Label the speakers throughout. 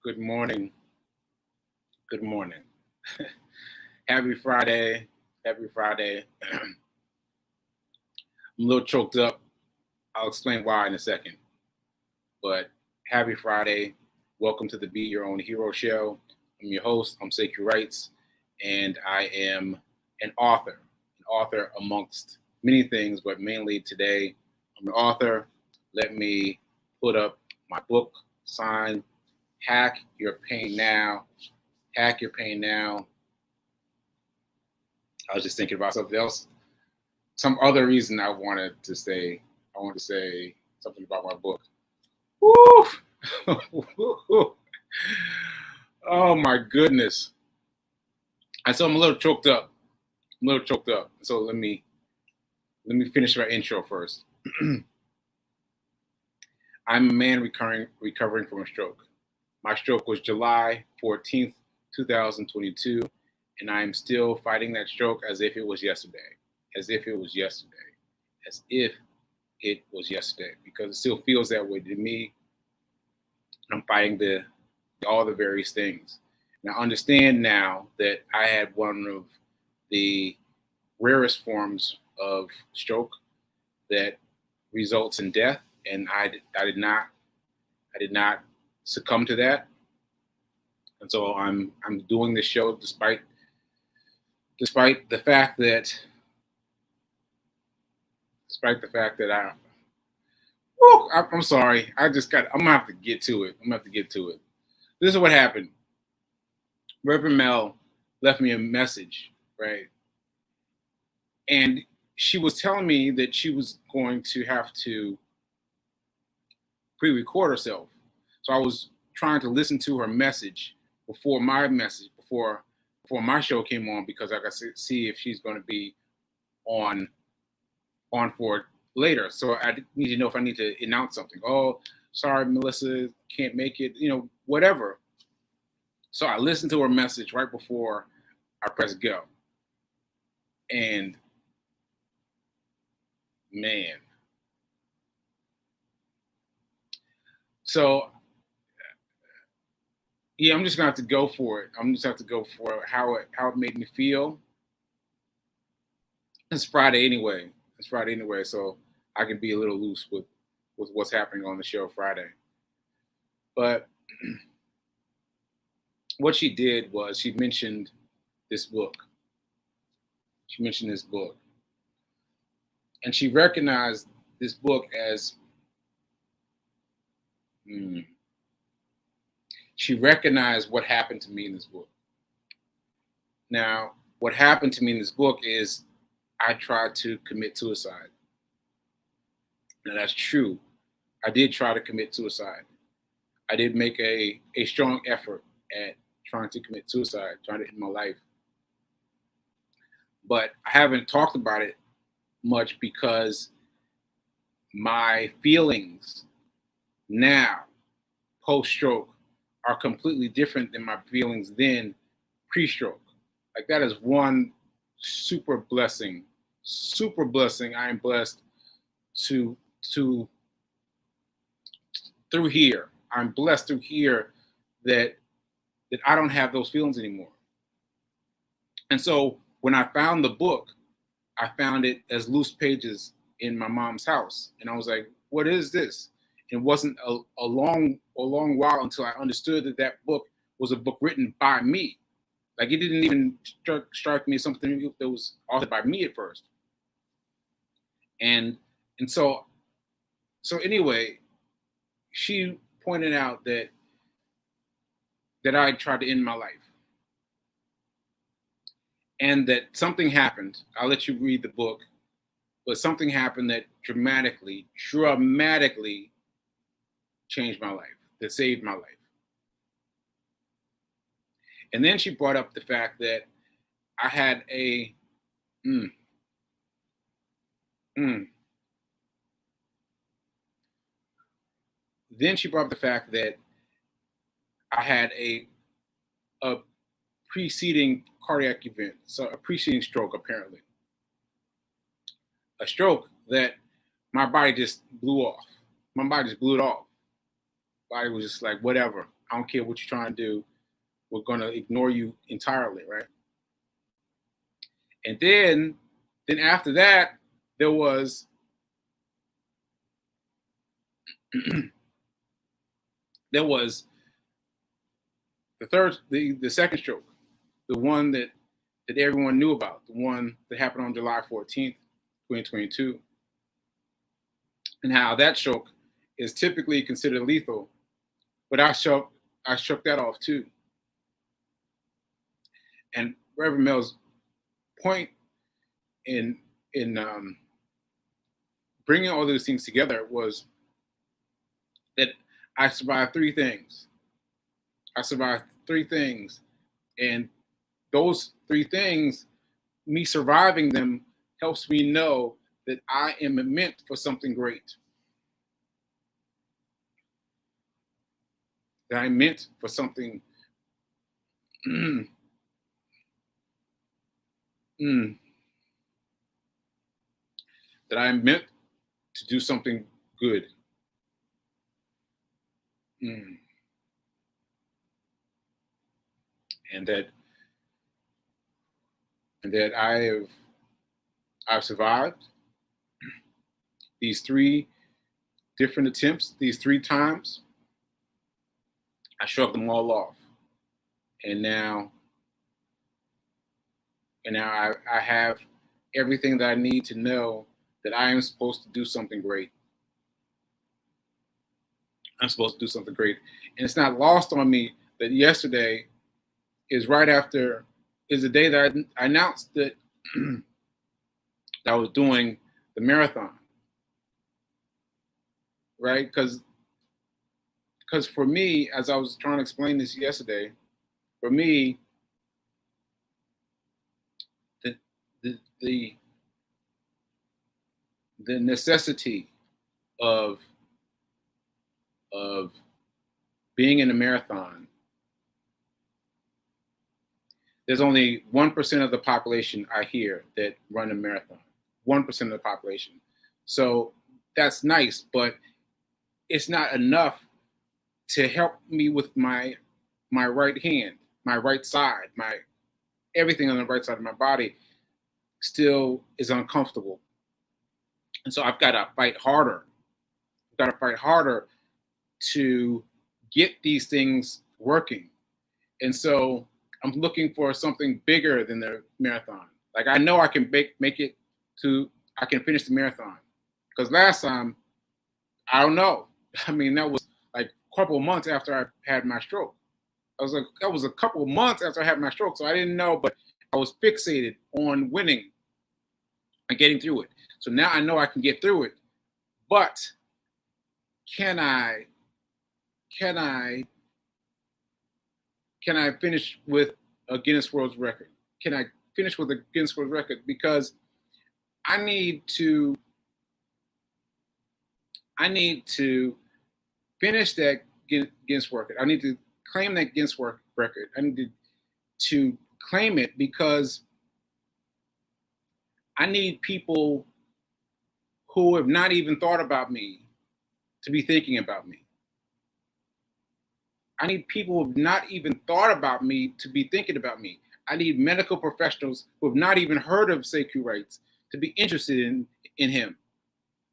Speaker 1: Good morning. Good morning. Happy Friday. Happy Friday. I'm a little choked up. I'll explain why in a second. But happy Friday. Welcome to the Be Your Own Hero show. I'm your host, I'm Sacred Rights, and I am an author amongst many things, but mainly today, I'm an author. Let me put up my book sign, Hack Your Pain Now. Hack Your Pain Now. I was just thinking about something else. Some other reason I wanted to say something about my book. Woo! Oh my goodness. And so I'm a little choked up. So let me finish my intro first. I'm a man recovering from a stroke. My stroke was July 14th, 2022, and I am still fighting that stroke as if it was yesterday. Because it still feels that way to me. I'm fighting all the various things. And I understand now that I had one of the rarest forms of stroke that results in death, and I did not succumb to that. And so I'm doing this show despite the fact that I'm sorry. I'm gonna have to get to it. This is what happened. Reverend Mel left me a message, right? And she was telling me that she was going to have to pre-record herself. So I was trying to listen to her message before my show came on, because I could see if she's going to be on for it later. So I need to know if I need to announce something. Oh, sorry, Melissa can't make it, whatever. So I listened to her message right before I pressed go. And man. So yeah, I'm just gonna have to go for it. How it made me feel. It's Friday anyway, so I can be a little loose with what's happening on the show Friday. But what she did was she mentioned this book. And she recognized this book as she recognized what happened to me in this book. Now, what happened to me in this book is I tried to commit suicide. Now, that's true. I did try to commit suicide. I did make a strong effort at trying to commit suicide, trying to end my life. But I haven't talked about it much because my feelings now, post-stroke, are completely different than my feelings then, pre-stroke. Like, that is one super blessing. I am blessed to through here. I'm blessed through here that I don't have those feelings anymore. And so when I found the book, I found it as loose pages in my mom's house. And I was like, what is this? It wasn't a long while until I understood that book was a book written by me. Like, it didn't even strike me as something that was authored by me at first. And so anyway, she pointed out that I tried to end my life. And that something happened. I'll let you read the book. But something happened that dramatically changed my life, that saved my life. And then she brought up the fact that I had Then she brought up the fact that I had a preceding cardiac event, so a preceding stroke, apparently. A stroke that my body just blew off. My body just blew it off. Body was just like, whatever. I don't care what you're trying to do. We're going to ignore you entirely, right? And then after that, there was there was the second stroke, the one that everyone knew about, the one that happened on July 14th, 2022, and how that stroke is typically considered lethal, but I shook that off too. And Reverend Mel's point in bringing all those things together was that I survived three things. And those three things, me surviving them, helps me know that I am meant for something great. That I'm meant for something that I'm meant to do something good. And that I've survived these three different attempts, these three times. I shrugged them all off. And now I have everything that I need to know that I am supposed to do something great. I'm supposed to do something great. And it's not lost on me that yesterday is the day that I announced that that I was doing the marathon. Right? Because for me, as I was trying to explain this yesterday, for me, the necessity of being in a marathon, there's only 1% of the population I hear that run a marathon. 1% of the population. So that's nice, but it's not enough to help me with my right hand, my right side, my everything on the right side of my body still is uncomfortable. And so I've got to fight harder. I've got to fight harder to get these things working. And so I'm looking for something bigger than the marathon. Like I know I can make it to, I can finish the marathon. Because last time, I don't know. I mean, that was like a couple of months after I had my stroke. That was a couple of months after I had my stroke. So I didn't know, but I was fixated on winning and getting through it. So now I know I can get through it. But can I finish with a Guinness World Record? Can I finish with a Guinness World Record? Because I need to finish that Guinness record. I need to claim that Guinness record. I need to claim it because I need people who have not even thought about me to be thinking about me. I need people who have not even thought about me to be thinking about me. I need medical professionals who have not even heard of Sekou Wrights to be interested in him,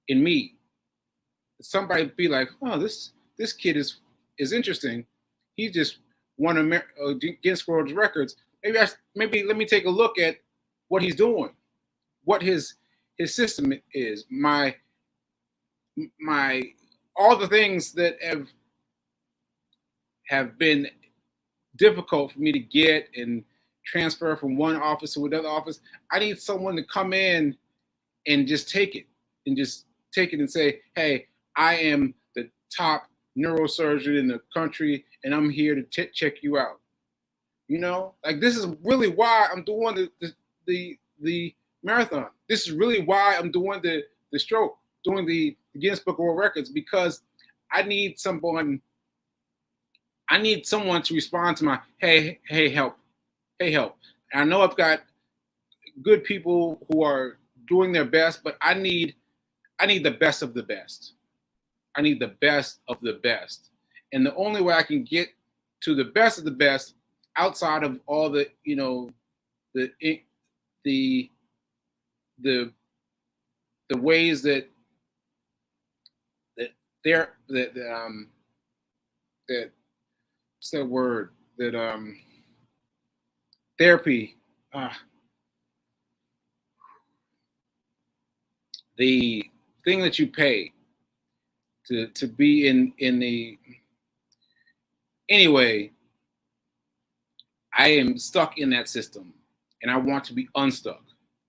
Speaker 1: in me. Somebody be like, oh, this kid is interesting. He just won a Guinness World Records. Maybe let me take a look at what he's doing, what his system is, my all the things that have been difficult for me to get and transfer from one office to another office. I need someone to come in and just take it and say, hey, I am the top neurosurgeon in the country and I'm here to check you out. You know, like this is really why I'm doing the marathon. This is really why I'm doing the stroke, doing the Guinness Book of World Records, because I need someone to respond to my, hey, help. Hey, help. And I know I've got good people who are doing their best, but I need the best of the best. I need the best of the best. And the only way I can get to the best of the best, outside of all the the the the ways that they're that what's that word that therapy, the thing that you pay to be in the anyway. I am stuck in that system, and I want to be unstuck.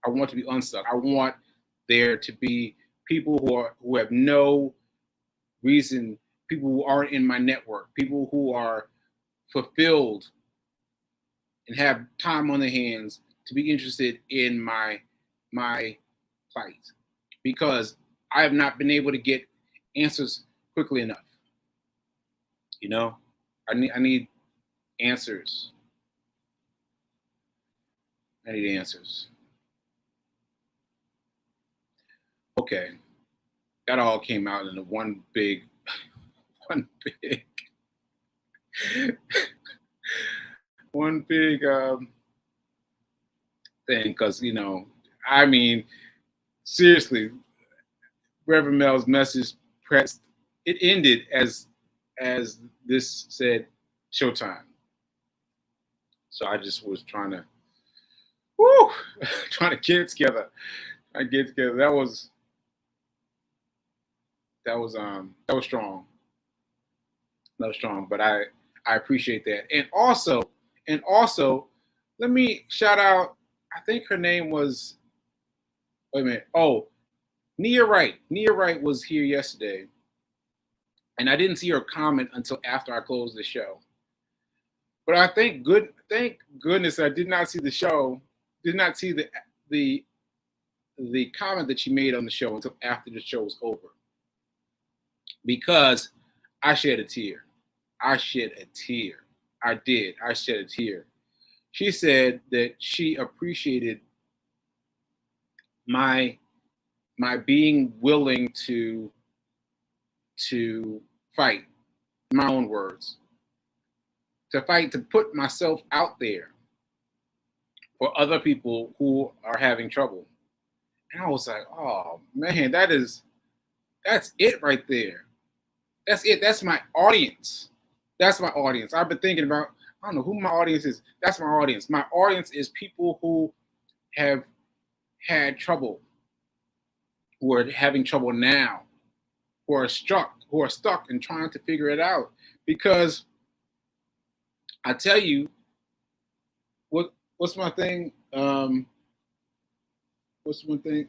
Speaker 1: I want to be unstuck. I want there to be people who have no reason, people who aren't in my network, people who are fulfilled and have time on their hands to be interested in my plight, because I have not been able to get answers quickly enough. I need answers. I need answers. Okay. That all came out in one big thing, because I mean, seriously, Reverend Mel's message pressed. It ended as this said, showtime. So I just was trying to get it together. That was strong. That was strong, but I appreciate that. And also, let me shout out, I think her name was, wait a minute. Oh, Nia Wright. Nia Wright was here yesterday, and I didn't see her comment until after I closed the show. But I thank goodness I did not see the show, did not see the comment that she made on the show until after the show was over. Because I shed a tear. I did. I shed a tear. She said that she appreciated my being willing to fight, in my own words, to fight, to put myself out there for other people who are having trouble. And I was like, oh man, that's it right there. That's it. That's my audience. I've been thinking about, I don't know who my audience is. That's my audience. My audience is people who have had trouble, who are having trouble now, who are stuck and trying to figure it out. Because I tell you, what's my thing? What's one thing?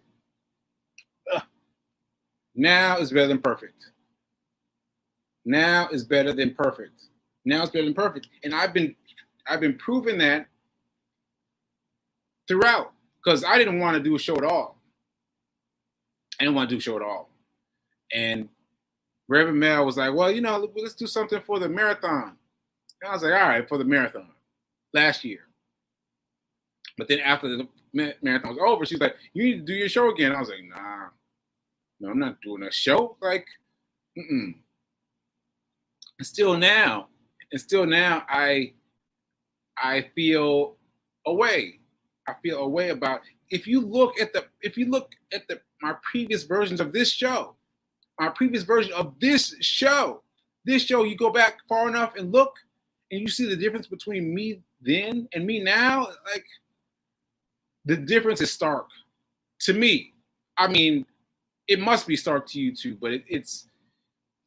Speaker 1: Now is better than perfect. Now is better than perfect. And I've been proving that throughout, because I didn't want to do a show at all. And Reverend Mel was like, well, let's do something for the marathon. And I was like, all right, for the marathon last year. But then after the marathon was over, she's like, you need to do your show again. I was like, nah, no, I'm not doing a show. Like, And still now, I feel a way. About, if you look at my previous versions of this show, you go back far enough and look, and you see the difference between me then and me now. Like, the difference is stark to me. I mean, it must be stark to you too, but it's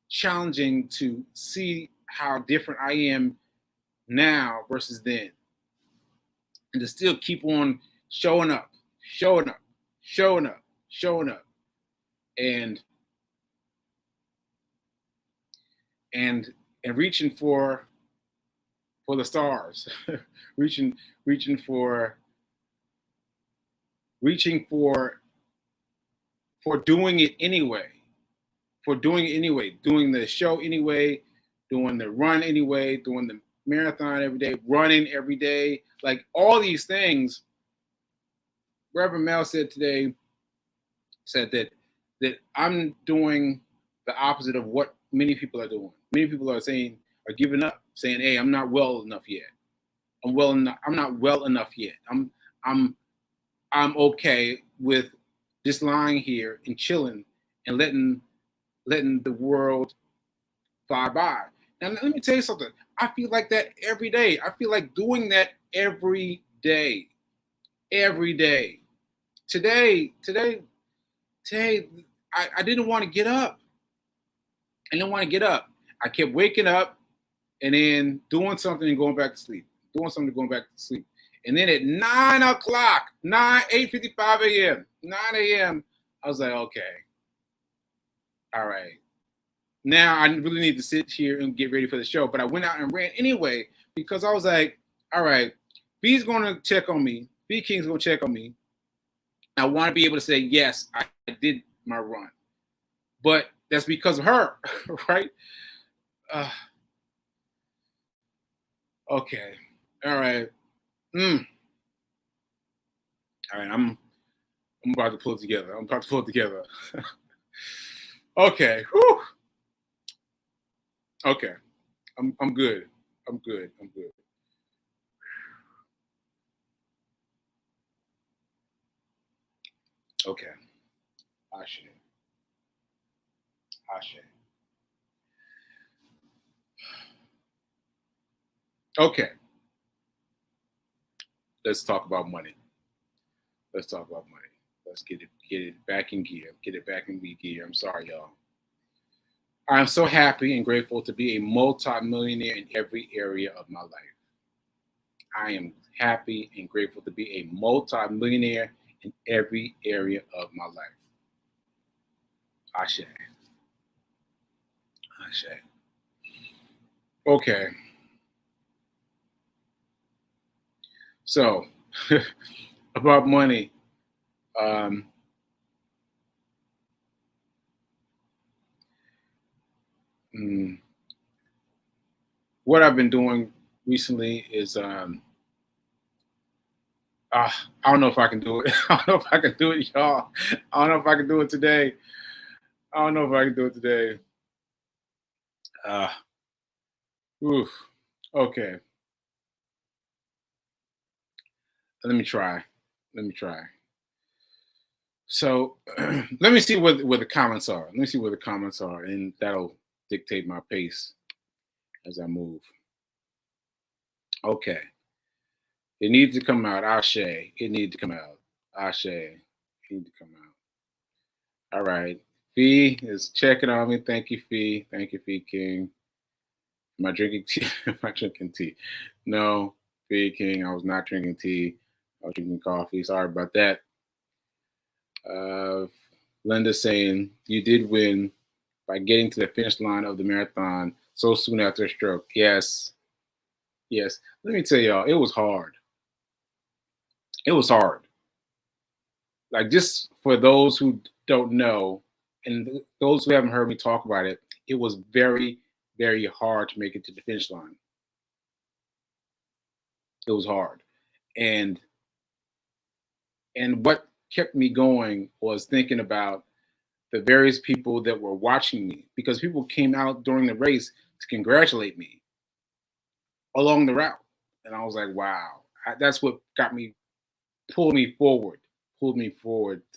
Speaker 1: challenging to see how different I am now versus then, and to still keep on showing up, and reaching for the stars, reaching for doing it anyway. Doing the show anyway, doing the run anyway, doing the marathon every day, running every day, like all these things. Reverend Mel said today, that I'm doing the opposite of what many people are doing. Many people are saying, or giving up, saying, "Hey, I'm not well enough yet. I'm well enough. I'm not well enough yet. I'm okay with just lying here and chilling and letting the world fly by." Now let me tell you something. I feel like that every day. I feel like doing that every day. Every day. Today, I didn't want to get up. I didn't want to get up. I kept waking up and then doing something and going back to sleep. Doing something and going back to sleep. And then at 9 o'clock, 8:55 a.m., 9 a.m., I was like, okay, all right. Now I really need to sit here and get ready for the show. But I went out and ran anyway because I was like, all right, B's going to check on me. B King's going to check on me. I want to be able to say, yes, I did my run. But that's because of her, right? Okay. All right. All right. I'm about to pull it together. Okay. Whew. Okay. I'm good. I'm good. Okay. Ashe. Okay. Let's talk about money. Let's get it back in gear. Get it back in gear. I'm sorry, y'all. I'm so happy and grateful to be a multi-millionaire in every area of my life. I am happy and grateful to be a multi-millionaire in every area of my life. Ashe. Ashe. Okay. So, about money. Um, what I've been doing recently is I don't know if I can do it. I don't know if I can do it, y'all. I don't know if I can do it today. I don't know if I can do it today. Uh, oof. Okay. Let me try. Let me try. So let me see where the comments are. Let me see where the comments are, and that'll dictate my pace as I move. Okay. It needs to come out. Ashe. It needs to come out. Ashe. It needs to come out. All right. Fee is checking on me. Thank you, Fee. Thank you, Fee King. Am I drinking tea? Am I drinking tea? No, Fee King. I was not drinking tea. I was drinking coffee. Sorry about that. Uh, Linda saying you did win by getting to the finish line of the marathon so soon after a stroke. Yes. Yes. Let me tell y'all, it was hard. It was hard. Like, just for those who don't know, and those who haven't heard me talk about it, it was very, very hard to make it to the finish line. It was hard. And what kept me going was thinking about the various people that were watching me, because people came out during the race to congratulate me along the route. And I was like, wow, that's what pulled me forward to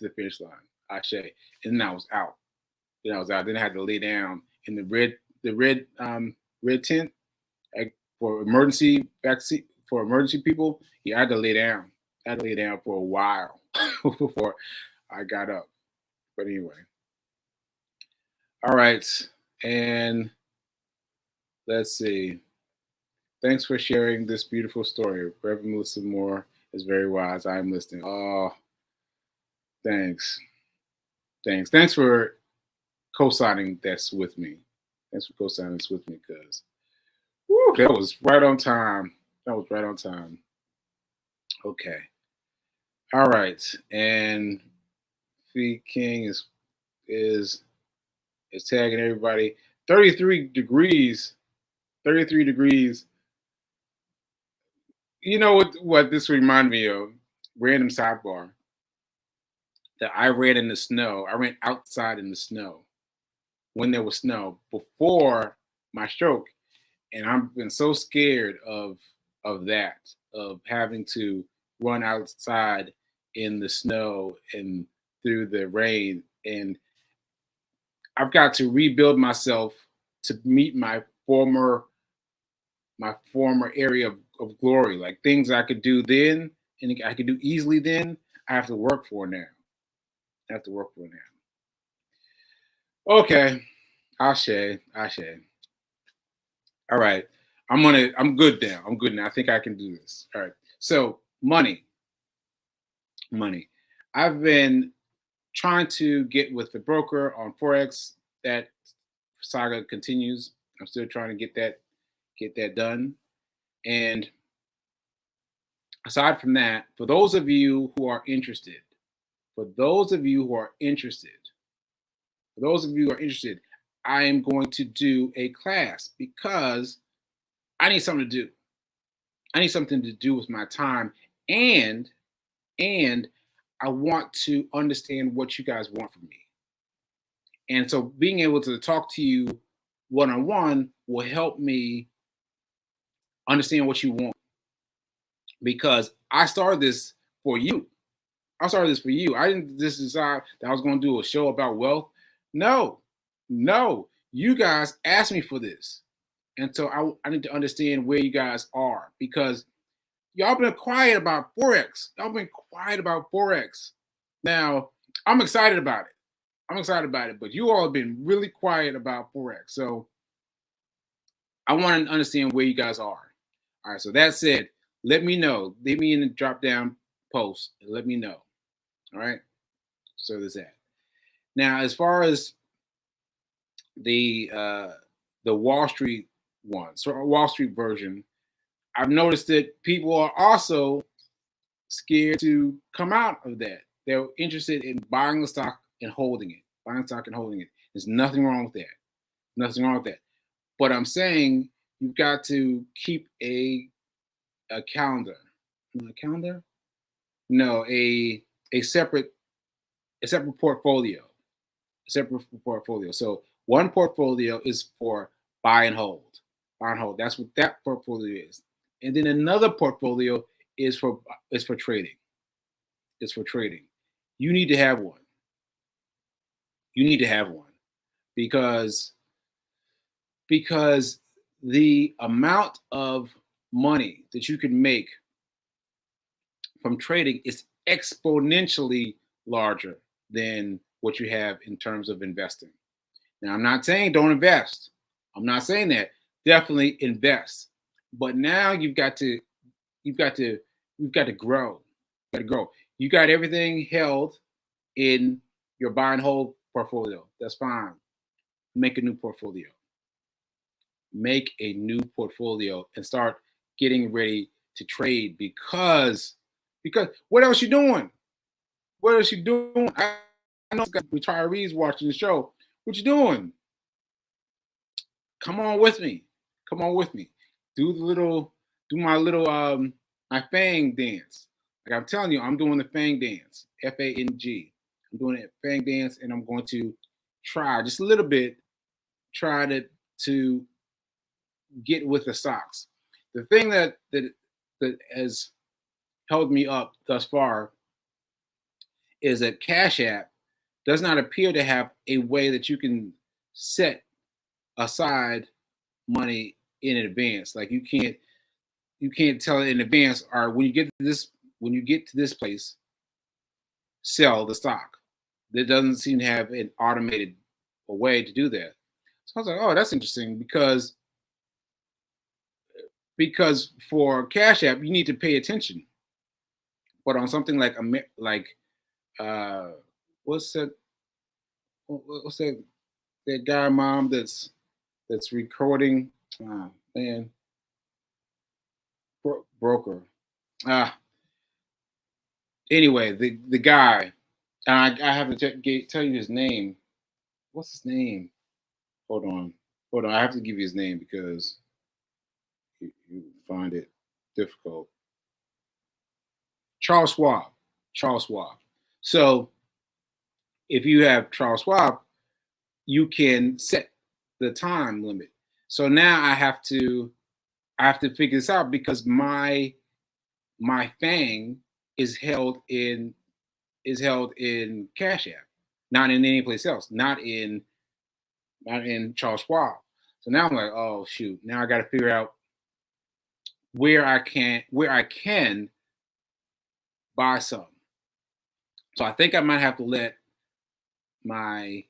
Speaker 1: the finish line. Ashe. And then I was out. Then I had to lay down in red tent, like, for emergency vaccine for emergency people. Yeah, I had to lay down. I had to lay down for a while before I got up. But anyway, all right. And let's see. Thanks for sharing this beautiful story. Reverend Melissa Moore is very wise. I am listening. Oh, thanks. Thanks for co-signing this with me. Thanks for co-signing this with me, because that was right on time. Okay. All right. And Fee King is tagging everybody. 33 degrees. 33 degrees. You know what this reminded me of? Random sidebar. That I ran in the snow. I ran outside in the snow when there was snow before my stroke. And I've been so scared of that, of having to run outside in the snow and through the rain. And I've got to rebuild myself to meet my former area of glory, like things I could do then and I could do easily then. I have to work for now. I have to work for now. Okay, Ashe, Ashe. All right, I'm good now. I'm good now. I think I can do this. All right. So money. I've been trying to get with the broker on Forex. That saga continues. I'm still trying to get that done. And aside from that, for those of you who are interested, for those of you who are interested, for those of you who are interested, I am going to do a class because I need something to do. I need something to do with my time, and I want to understand what you guys want from me. And so being able to talk to you one-on-one will help me understand what you want, because I started this for you. I started this for you. I didn't just decide that I was going to do a show about wealth. No, you guys asked me for this. And so I need to understand where you guys are, because y'all been quiet about Forex. Y'all been quiet about Forex. Now, I'm excited about it. But you all have been really quiet about Forex. So I want to understand where you guys are. All right. So that said, let me know. Leave me in the drop down post and let me know. All right. So there's that. Now, as far as the Wall Street one, so Wall Street version, I've noticed that people are also scared to come out of that. They're interested in buying the stock and holding it. Buying stock and holding it. There's nothing wrong with that. Nothing wrong with that. But I'm saying you've got to keep a calendar. A calendar? No, a separate portfolio. A separate portfolio. So one portfolio is for buy and hold. Buy and hold. That's what that portfolio is. And then another portfolio is for trading. It's for trading. You need to have one. You need to have one because the amount of money that you can make from trading is exponentially larger than what you have in terms of investing. Now, I'm not saying don't invest. I'm not saying that. Definitely invest. But now you've got to grow. You got to grow. You got everything held in your buy and hold portfolio. That's fine. Make a new portfolio. Make a new portfolio and start getting ready to trade, because what else you doing? What else you doing? I know got retirees watching the show. What you doing? Come on with me. Come on with me. Do my little my fang dance. Like I'm telling you, I'm doing the fang dance. FANG. I'm doing it fang dance, and I'm going to try just a little bit. Try to get with the stocks. The thing that has held me up thus far is that Cash App does not appear to have a way that you can set aside money in advance. Like you can't tell it in advance, or when you get to this place, sell the stock. There doesn't seem to have an automated way to do that. So I was like, oh, that's interesting, because for Cash App you need to pay attention, but on something like what's that guy, mom, that's recording, man, broker. Anyway, the guy, and I have to tell you his name. What's his name? Hold on. I have to give you his name because you find it difficult. Charles Schwab. So if you have Charles Schwab, you can set the time limit. So now I have to figure this out because my FANG is held in Cash App, not in any place else, not in Charles Schwab. So now I'm like, oh shoot, now I got to figure out where I can buy some. So I think I might have to let my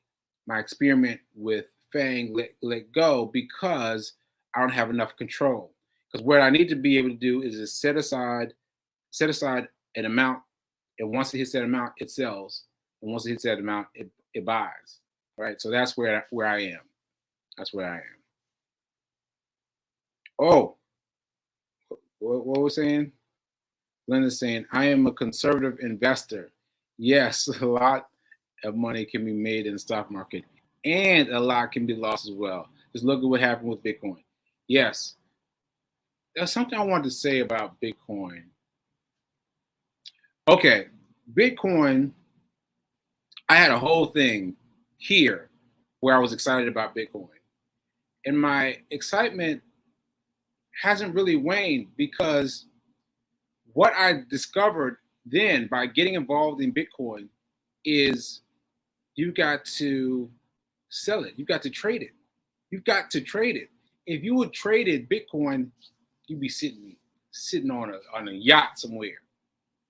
Speaker 1: experiment with FANG let go because I don't have enough control. Because what I need to be able to do is just set aside an amount, and once it hits that amount, it sells, and once it hits that amount, it buys. Right. So that's where I am. That's where I am. Oh, what was saying? Linda's saying, I am a conservative investor. Yes, a lot of money can be made in the stock market, and a lot can be lost as well. Just look at what happened with Bitcoin. Yes, there's something I wanted to say about Bitcoin. Okay, Bitcoin, I had a whole thing here where I was excited about Bitcoin. And my excitement hasn't really waned because what I discovered then by getting involved in Bitcoin is you got to sell it. You got to trade it. You've got to trade it. If you would traded Bitcoin, you'd be sitting on a yacht somewhere,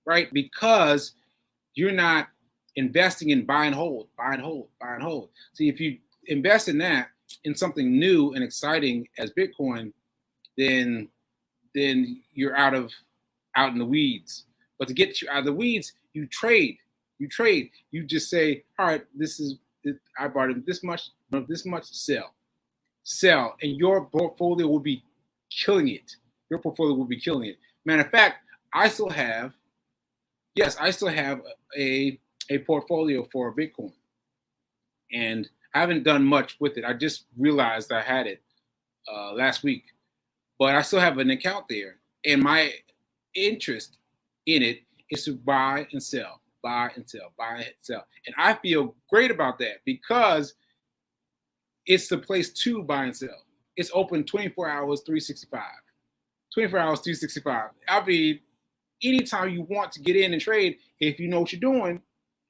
Speaker 1: right? Because you're not investing in buy and hold. See, if you invest in that, in something new and exciting as Bitcoin, then you're out in the weeds. But to get you out of the weeds, you trade. You just say, all right, I bought it this much, sell, and your portfolio will be killing it. Matter of fact, I still have a portfolio for Bitcoin, and I haven't done much with it. I just realized I had it last week, but I still have an account there, and my interest in it is to buy and sell, and I feel great about that because it's the place to buy and sell. It's open 24 hours, 365. 24 hours, 365. I mean, anytime you want to get in and trade, if you know what you're doing,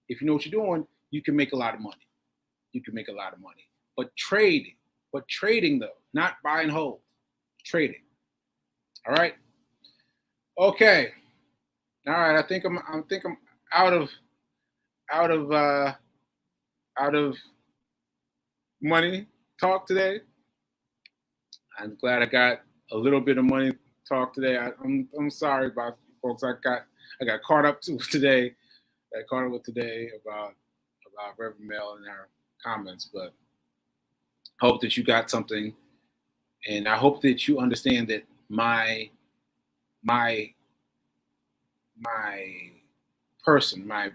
Speaker 1: you can make a lot of money. But trading though, not buy and hold. Trading. All right. Okay. All right. I think I'm out of money talk today. I'm glad I got a little bit of money talk today. I'm sorry about folks. I got caught up today. About Reverend Mel and her comments, but hope that you got something, and I hope that you understand that my person, my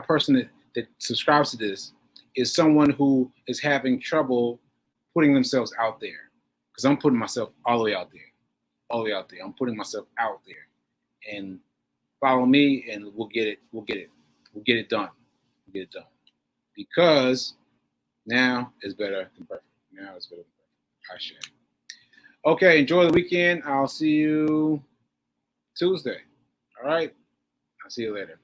Speaker 1: person that subscribes to this is someone who is having trouble putting themselves out there, because I'm putting myself all the way out there. I'm putting myself out there, and follow me, and we'll get it done. Because now is better than perfect. I share. Okay, enjoy the weekend. I'll see you Tuesday. All right. I'll see you later.